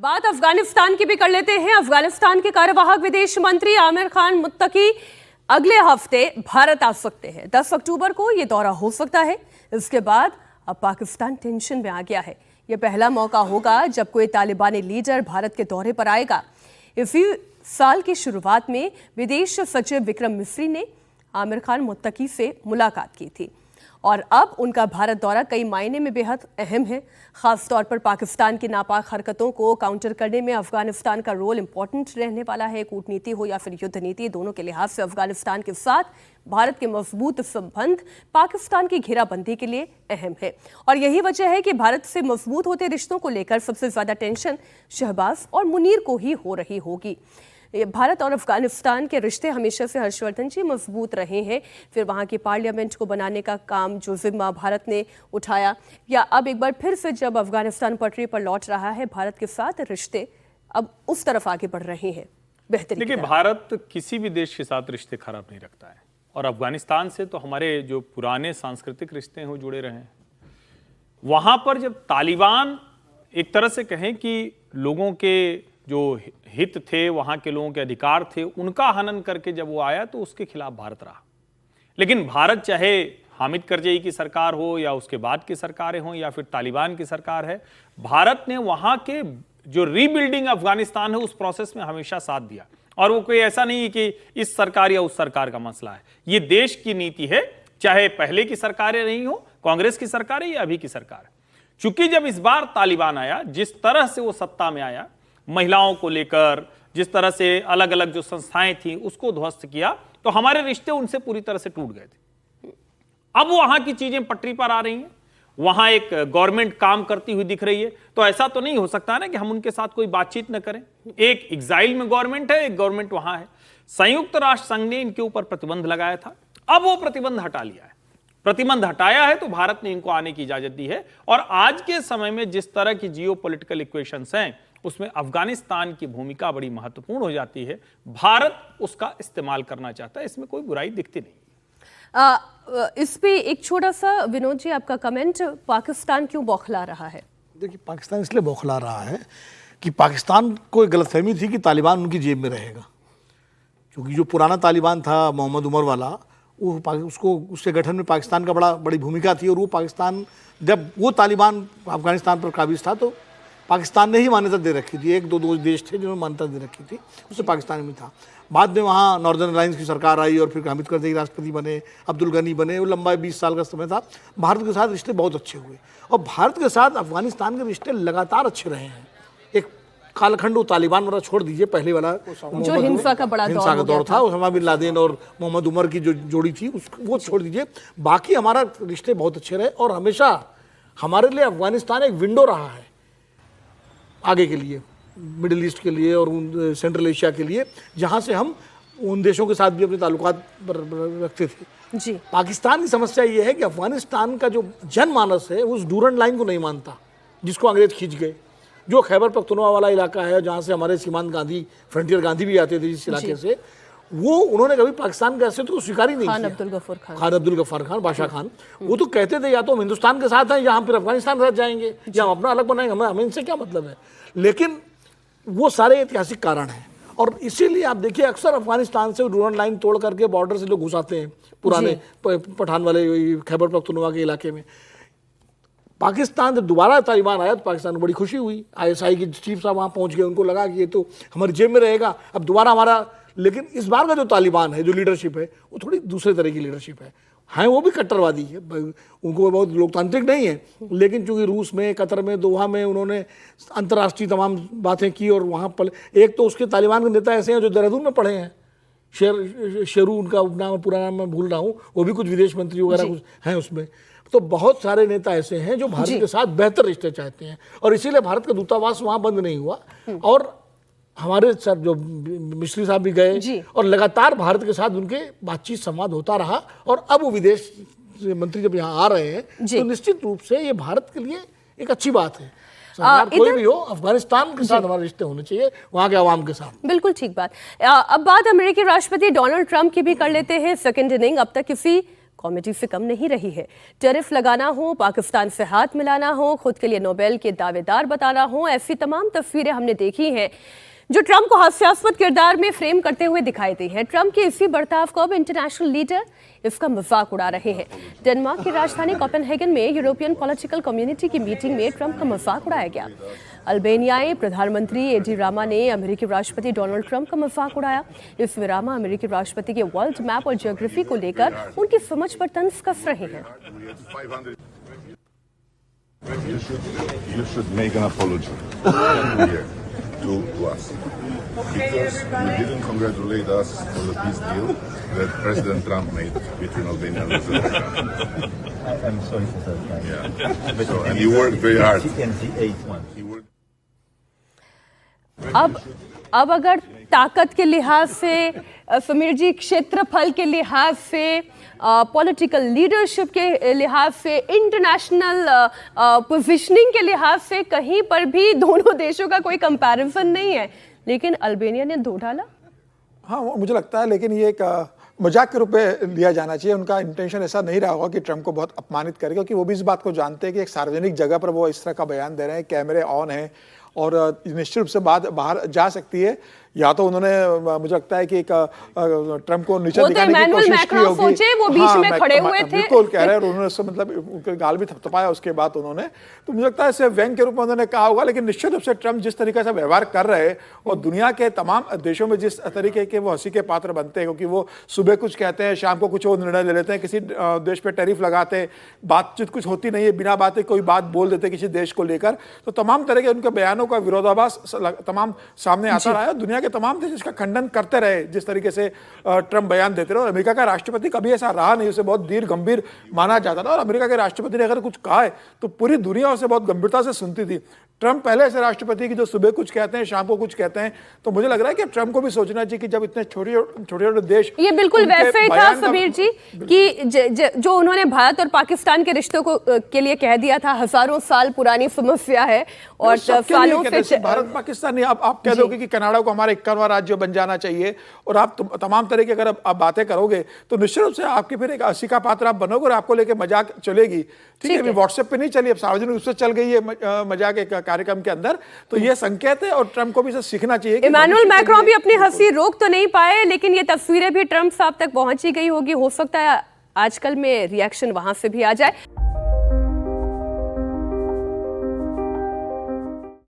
बात अफगानिस्तान की भी कर लेते हैं। अफगानिस्तान के कार्यवाहक विदेश मंत्री आमिर खान मुत्तकी अगले हफ्ते भारत आ सकते हैं। 10 अक्टूबर को यह दौरा हो सकता है। इसके बाद अब पाकिस्तान टेंशन में आ गया है। यह पहला मौका होगा जब कोई तालिबानी लीडर भारत के दौरे पर आएगा। इसी साल की शुरुआत में विदेश सचिव विक्रम मिस्री ने आमिर खान मुत्तकी से मुलाकात की थी और अब उनका भारत दौरा कई मायने में बेहद अहम है। खासतौर पर पाकिस्तान की नापाक हरकतों को काउंटर करने में अफगानिस्तान का रोल इंपॉर्टेंट रहने वाला है। कूटनीति हो या फिर युद्ध नीति, दोनों के लिहाज से अफगानिस्तान के साथ भारत के मजबूत संबंध पाकिस्तान की घेराबंदी के लिए अहम है और यही वजह है कि भारत से मजबूत होते रिश्तों को लेकर सबसे ज्यादा टेंशन शहबाज और मुनीर को ही हो रही होगी। भारत और अफगानिस्तान के रिश्ते हमेशा से हर्षवर्धन जी मजबूत रहे हैं। फिर वहाँ की पार्लियामेंट को बनाने का काम जो जिम्मा भारत ने उठाया, या अब एक बार फिर से जब अफगानिस्तान पटरी पर लौट रहा है, भारत के साथ रिश्ते अब उस तरफ आगे बढ़ रहे हैं बेहतरी। देखिए, भारत किसी भी देश के साथ रिश्ते खराब नहीं रखता है और अफगानिस्तान से तो हमारे जो पुराने सांस्कृतिक रिश्ते हैं वो जुड़े रहे हैं। वहां पर जब तालिबान एक तरह से कहें कि लोगों के जो हित थे, वहां के लोगों के अधिकार थे, उनका हनन करके जब वो आया तो उसके खिलाफ भारत रहा। लेकिन भारत चाहे हामिद करजई की सरकार हो या उसके बाद की सरकारें हों या फिर तालिबान की सरकार है, भारत ने वहां के जो रीबिल्डिंग अफगानिस्तान है उस प्रोसेस में हमेशा साथ दिया। और वो कोई ऐसा नहीं है कि इस सरकार या उस सरकार का मसला है, ये देश की नीति है, चाहे पहले की सरकारें नहीं हो, कांग्रेस की सरकार है या अभी की सरकार है। चूंकि जब इस बार तालिबान आया, जिस तरह से वो सत्ता में आया, महिलाओं को लेकर जिस तरह से अलग अलग जो संस्थाएं थी उसको ध्वस्त किया, तो हमारे रिश्ते उनसे पूरी तरह से टूट गए थे। अब वहां की चीजें पटरी पर आ रही हैं, वहां एक गवर्नमेंट काम करती हुई दिख रही है, तो ऐसा तो नहीं हो सकता ना कि हम उनके साथ कोई बातचीत न करें। एक एग्जाइल में गवर्नमेंट है, एक गवर्नमेंट वहां है। संयुक्त राष्ट्र संघ ने इनके ऊपर प्रतिबंध लगाया था, अब वो प्रतिबंध हटा लिया है। प्रतिबंध हटाया है तो भारत ने इनको आने की इजाजत दी है। और आज के समय में जिस तरह की जियोपॉलिटिकल इक्वेशंस हैं उसमें अफगानिस्तान की भूमिका बड़ी महत्वपूर्ण हो जाती है। भारत उसका इस्तेमाल करना चाहता है, इसमें कोई बुराई दिखती नहीं। इस पे एक छोटा सा विनोद जी आपका कमेंट, पाकिस्तान क्यों बौखला रहा है? देखिए, पाकिस्तान इसलिए बौखला रहा है कि पाकिस्तान को एक गलतफहमी थी कि तालिबान उनकी जेब में रहेगा, क्योंकि जो पुराना तालिबान था मोहम्मद उमर वाला, वो उसको उसके गठन में पाकिस्तान का बड़ी भूमिका थी। और वो पाकिस्तान, जब वो तालिबान अफगानिस्तान पर काबिज था तो पाकिस्तान ने ही मान्यता दे रखी थी। एक दो देश थे जिन्होंने मान्यता दे रखी थी, उससे पाकिस्तान में था। बाद में वहाँ नॉर्दर्न अलायंस की सरकार आई और फिर हामिद करजई राष्ट्रपति बने, अब्दुल गनी बने। वो लंबा 20 साल का समय था। भारत के साथ रिश्ते बहुत अच्छे हुए और भारत के साथ अफगानिस्तान के रिश्ते लगातार अच्छे रहे हैं। एक कालखंड वो तालिबान वाला छोड़ दीजिए, पहले वाला जो हिंसा का बड़ा दौर था, उसामा बिन लादेन और मोहम्मद उमर की जो जोड़ी थी वो छोड़ दीजिए। बाकी हमारा रिश्ते बहुत अच्छे रहे और हमेशा हमारे लिए अफगानिस्तान एक विंडो रहा है आगे के लिए, मिडिल ईस्ट के लिए और सेंट्रल एशिया के लिए, जहाँ से हम उन देशों के साथ भी अपने ताल्लुकात रखते थे जी। पाकिस्तान की समस्या ये है कि अफगानिस्तान का जो जनमानस है उस डूरंड लाइन को नहीं मानता जिसको अंग्रेज खींच गए। जो खैबर पख्तूनख्वा वाला इलाका है जहाँ से हमारे सीमांत गांधी, फ्रंटियर गांधी भी आते थे जिस इलाके से, वो उन्होंने कभी पाकिस्तान का ऐसे तो स्वीकार ही नहीं किया। खान अब्दुल गफ्फार खान, बादशाह खान, वो तो कहते थे या तो हम हिंदुस्तान के साथ हैं या हम फिर अफगानिस्तान के साथ जाएंगे या हम अपना अलग बनाएंगे, हमें इनसे क्या मतलब है। लेकिन वो सारे ऐतिहासिक कारण हैं और इसीलिए आप देखिए अक्सर अफगानिस्तान से डूरंड लाइन तोड़ करके बॉर्डर से लोग घुस आते हैं पुराने पठान वाले खैबर पख्तूनख्वा के इलाके में। पाकिस्तान जब दोबारा तालिबान आया तो पाकिस्तान को बड़ी खुशी हुई। ISI के चीफ साहब वहाँ पहुँच गए, उनको लगा कि ये तो हमारी जेब में रहेगा, अब दोबारा हमारा। लेकिन इस बार का जो तालिबान है, जो लीडरशिप है, वो थोड़ी दूसरे तरह की लीडरशिप है। वो भी कट्टरवादी है, उनको बहुत लोकतांत्रिक नहीं है, लेकिन चूंकि रूस में, कतर में, दोहा में उन्होंने अंतर्राष्ट्रीय तमाम बातें की और वहाँ पर एक तो उसके तालिबान के नेता ऐसे हैं जो देहरादून में पढ़े हैं, शेरू उनका उपनाम, पूरा नाम मैं भूल रहा हूँ, वो भी कुछ विदेश मंत्री वगैरह कुछ हैं उसमें। तो बहुत सारे नेता ऐसे हैं जो भारत के साथ बेहतर रिश्ते चाहते हैं और इसीलिए भारत का दूतावास वहाँ बंद नहीं हुआ। और हमारे सर जो मिस्री साहब भी गए और लगातार भारत के साथ उनके बातचीत संवाद होता रहा। और अब वो विदेश मंत्री जब यहाँ आ रहे हैं तो निश्चित रूप से ये भारत के लिए एक अच्छी बात है। सरकार कोई भी हो, अफगानिस्तान के साथ हमारे रिश्ते होने चाहिए, वहाँ के आवाम के साथ। बिल्कुल ठीक बात। अब बात अमेरिकी राष्ट्रपति डोनाल्ड ट्रंप की भी कर लेते हैं। सेकेंड इनिंग अब तक किसी कॉमेडी से कम नहीं रही है। टैरिफ लगाना हो, पाकिस्तान से हाथ मिलाना हो, खुद के लिए नोबेल के दावेदार बताना हो, ऐसी तमाम तस्वीरें हमने देखी हैं जो ट्रंप को हास्यास्पद किरदार में फ्रेम करते हुए दिखाई दी है। ट्रंप के इसी बर्ताव को अब इंटरनेशनल लीडर इसका मजाक उड़ा रहे हैं। डेनमार्क की राजधानी कोपेनहेगन में यूरोपियन पॉलिटिकल कम्युनिटी की मीटिंग में ट्रंप का मजाक उड़ाया गया। अल्बानियाई प्रधानमंत्री एडी रामा ने अमेरिकी राष्ट्रपति डोनाल्ड ट्रंप का मजाक उड़ाया। इसमें रामा अमेरिकी राष्ट्रपति के वर्ल्ड मैप और ज्योग्राफी को लेकर उनकी समझ पर तंज कस रहे हैं। You should make an apology here to us because you didn't congratulate us for the peace deal that President Trump made between Albania and Azerbaijan. I'm sorry for that. Yeah. But So, and you worked very hard. TNC 8-1. You worked अब अगर ताकत के लिहाज से समीर जी, क्षेत्रफल के लिहाज से, पॉलिटिकल लीडरशिप के लिहाज से, इंटरनेशनल पोजीशनिंग के लिहाज से कहीं पर भी दोनों देशों का कोई कंपैरिजन नहीं है, लेकिन अल्बानिया ने धो डाला। हाँ, मुझे लगता है, लेकिन ये एक मजाक के रूप में लिया जाना चाहिए। उनका इंटेंशन ऐसा नहीं रहा होगा कि ट्रंप को बहुत अपमानित करे, क्योंकि वो भी इस बात को जानते हैं कि एक सार्वजनिक जगह पर वो इस तरह का बयान दे रहे हैं, कैमरे ऑन हैं और निश्चित रूप से बात बाहर जा सकती है। या तो उन्होंने, मुझे लगता है कि ट्रम्प को नीचे दिखाने की कोशिश की होगी। सोचे वो बीच में खड़े हुए थे, बिल्कुल कह रहे हैं, उन्होंने उससे मतलब उनके गाल भी थपथपाया उसके बाद उन्होंने, तो मुझे लगता है इसे व्यंग के रूप में उन्होंने कहा होगा। लेकिन निश्चित रूप से ट्रम्प जिस तरीके से व्यवहार कर रहे हैं और दुनिया के तमाम देशों में जिस तरीके के वो हंसी के पात्र बनते हैं, क्योंकि वो सुबह कुछ कहते हैं, शाम को कुछ और निर्णय ले लेते हैं, किसी देश पे टैरिफ लगाते हैं, बातचीत कुछ होती नहीं है, बिना बातें कोई बात बोल देते किसी देश को लेकर, तो तमाम तरह के उनके बयानों का विरोधाभास तमाम सामने आता रहा है। दुनिया के तमाम देश इसका खंडन करते रहे जिस तरीके से ट्रंप बयान देते रहे। और अमेरिका का राष्ट्रपति कभी ऐसा रहा नहीं, उसे बहुत धीर गंभीर माना जाता था, और अमेरिका के राष्ट्रपति ने अगर कुछ कहा है तो पूरी दुनिया उसे बहुत गंभीरता से सुनती थी। ट्रंप पहले ऐसे राष्ट्रपति की जो सुबह कुछ कहते हैं, शाम को कुछ कहते हैं, तो मुझे लग रहा है कि ट्रंप को भी सोचना चाहिए कि जब इतने छोटे छोटे देश, ये बिल्कुल वैसे ही था समीर जी कि जो उन्होंने भारत और पाकिस्तान के रिश्तों को के लिए कह दिया था, हजारों साल पुरानी समस्या है और सालों से भारत पाकिस्तान नहीं, आप कह दोगे कि कनाडा को हमारा 51वां राज्य बन जाना चाहिए, और आप तमाम तरह की अगर आप बातें करोगे तो निश्चित रूप से आपके फिर एक हंसी का पात्र आप बनोगे और आपको लेके मजाक चलेगी। ठीक है, अभी व्हाट्सएप पे नहीं चली, अब सार्वजनिक रूप से चल गई है मजाक एक कार्यक्रम के अंदर, तो ये संकेत है और ट्रंप को भी इसे सीखना चाहिए। इमैनुअल मैक्रोन भी अपनी हंसी रोक तो नहीं पाए, लेकिन ये तस्वीरें भी ट्रंप साहब तक पहुंची गई होगी। हो सकता है आजकल में रिएक्शन वहां से भी आ जाए।